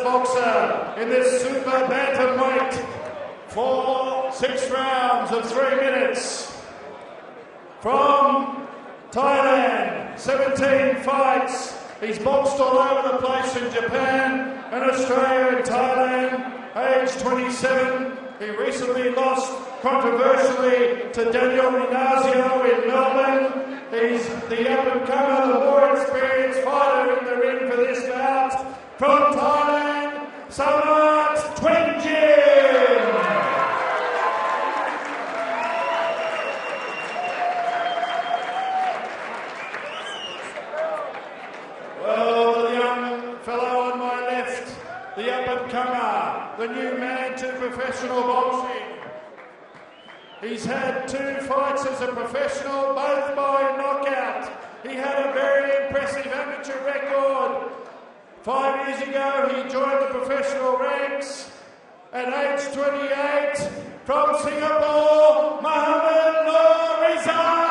boxer in this super bantamweight for 6 rounds of 3 minutes. From Thailand, 17 fights. He's boxed all over the place in Japan and Australia and Thailand, age 27. He recently lost controversially to Daniel Inazio in Melbourne. He's the up-and-comer, the more experienced fighter in the ring for this bout. From Thailand, Samat Twinjin. Well, the young fellow on my left, the up-and-comer, the new man to professional boxing. He's had 2 fights as a professional, both by knockout. He had a very impressive amateur record. 5 years ago, he joined the professional ranks. At age 28, from Singapore, Mohammad Nor Rizan.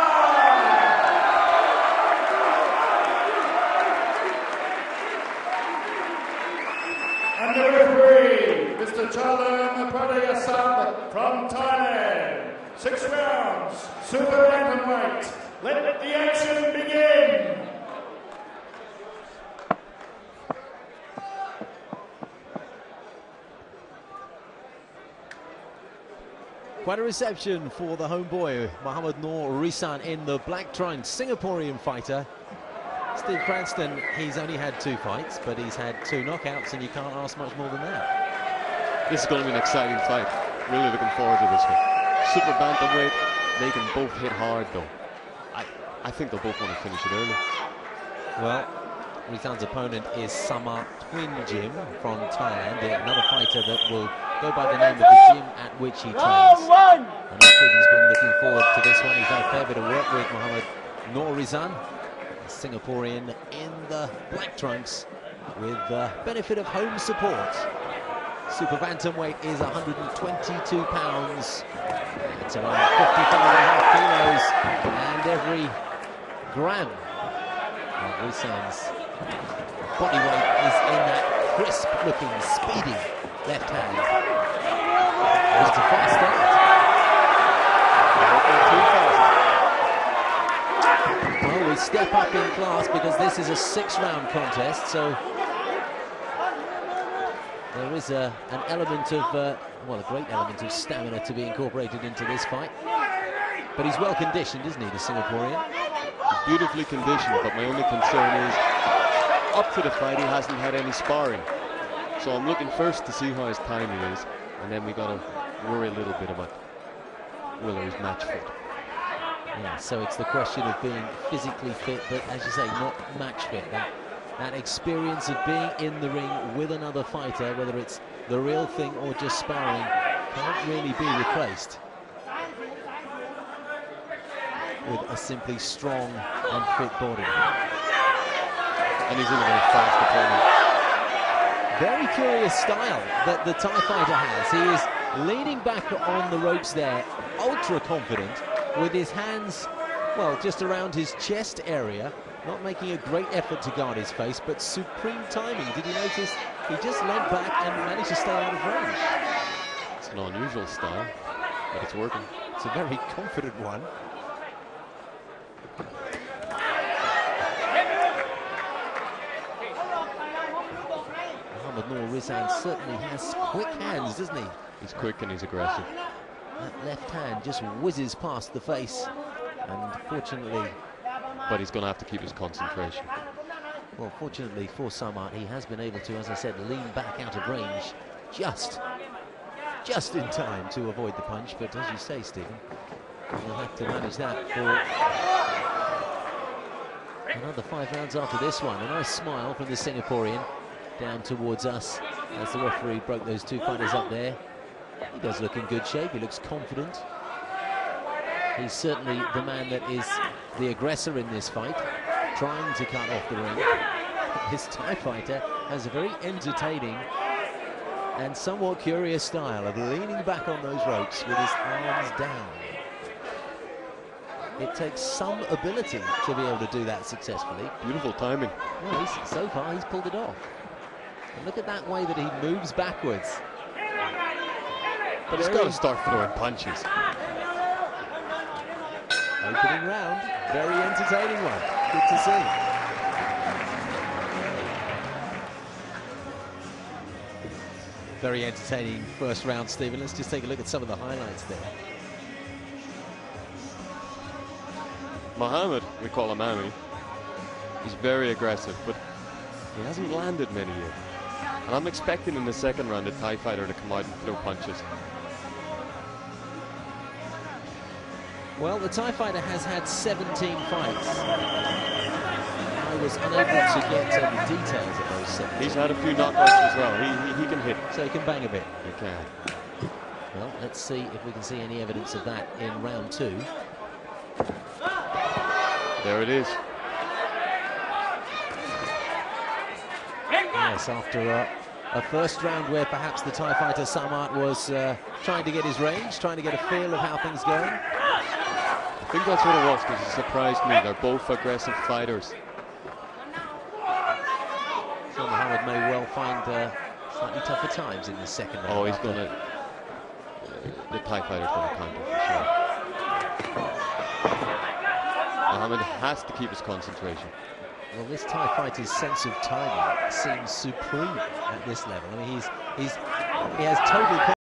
And the referee, Mr. Chalam Pradayasab from Thailand. 6 rounds, super bantamweight. Let the action begin. Quite a reception for the homeboy, Mohammad Nor Rizan, in the black trunks, Singaporean fighter. Steve Cranston, he's only had 2 fights, but he's had 2 knockouts, and you can't ask much more than that. This is going to be an exciting fight. Really looking forward to this one. Super bantamweight, they can both hit hard though. I think they'll both want to finish it early. Well, Rizan's opponent is Samat Twinjin from Thailand, another fighter that will go by the name of the gym at which he trains. And Stephen's been looking forward to this one. He's done a fair bit of work with Mohammad Nor Rizan, a Singaporean in the black trunks, with the benefit of home support. Super bantamweight is 122 pounds. It's around 55.5 kilos, and every gram of Rizan's body weight is in that crisp-looking, speedy left hand. It's a fast start. Well, we step up in class because this is a 6-round contest, so there is an element of, well, a great element of stamina to be incorporated into this fight. But he's well conditioned, isn't he, the Singaporean? He's beautifully conditioned, but my only concern is, up to the fight, he hasn't had any sparring. So I'm looking first to see how his timing is, and then we got to worry a little bit about whether he's match fit. Yeah, so it's the question of being physically fit, but as you say, not match fit. That experience of being in the ring with another fighter, whether it's the real thing or just sparring, can't really be replaced with a simply strong and fit body. And he's in a very fast opponent. Very curious style that the Thai fighter has. He is leaning back on the ropes there, ultra confident, with his hands, well, just around his chest area, not making a great effort to guard his face, but supreme timing. Did you notice? He just leant back and managed to stay out of range. It's an unusual style, but it's working. It's a very confident one. Mohammad Nor Rizan certainly has quick hands, doesn't he? He's quick and he's aggressive. That left hand just whizzes past the face, and fortunately... But he's going to have to keep his concentration. Well, fortunately for Samat, he has been able to, as I said, lean back out of range just in time to avoid the punch. But as you say, Stephen, we'll have to manage that for another 5 rounds after this one. A nice smile from the Singaporean down towards us as the referee broke those 2 fighters up there. He does look in good shape. He looks confident. He's certainly the man that is the aggressor in this fight, trying to cut off the ring. This Thai fighter has a very entertaining and somewhat curious style of leaning back on those ropes with his arms down. It takes some ability to be able to do that successfully. Beautiful timing. Well, so far he's pulled it off. And look at that way that he moves backwards. But he's got to start throwing punches. Opening round, very entertaining one. Good to see. Very entertaining first round, Stephen. Let's just take a look at some of the highlights there. Mohammad, we call him Ami, he's very aggressive, but he hasn't landed many yet. And I'm expecting in the second round the Thai fighter to come out and throw punches. Well, the Thai fighter has had 17 fights. I was unable to get the details of those 17. He's had a few knockouts as well. He can hit. So he can bang a bit. He can. Well, let's see if we can see any evidence of that in round 2. There it is. Yes, after a first round where perhaps the Thai fighter Samart was trying to get his range, trying to get a feel of how things going. I think that's what it was, because it surprised me. They're both aggressive fighters. So Mohammad may well find slightly tougher times in the second round. Oh, he's going to... the Thai fighter's going to counter for sure. Mohammad has to keep his concentration. Well, this Thai fighter's sense of timing seems supreme at this level. I mean, he has total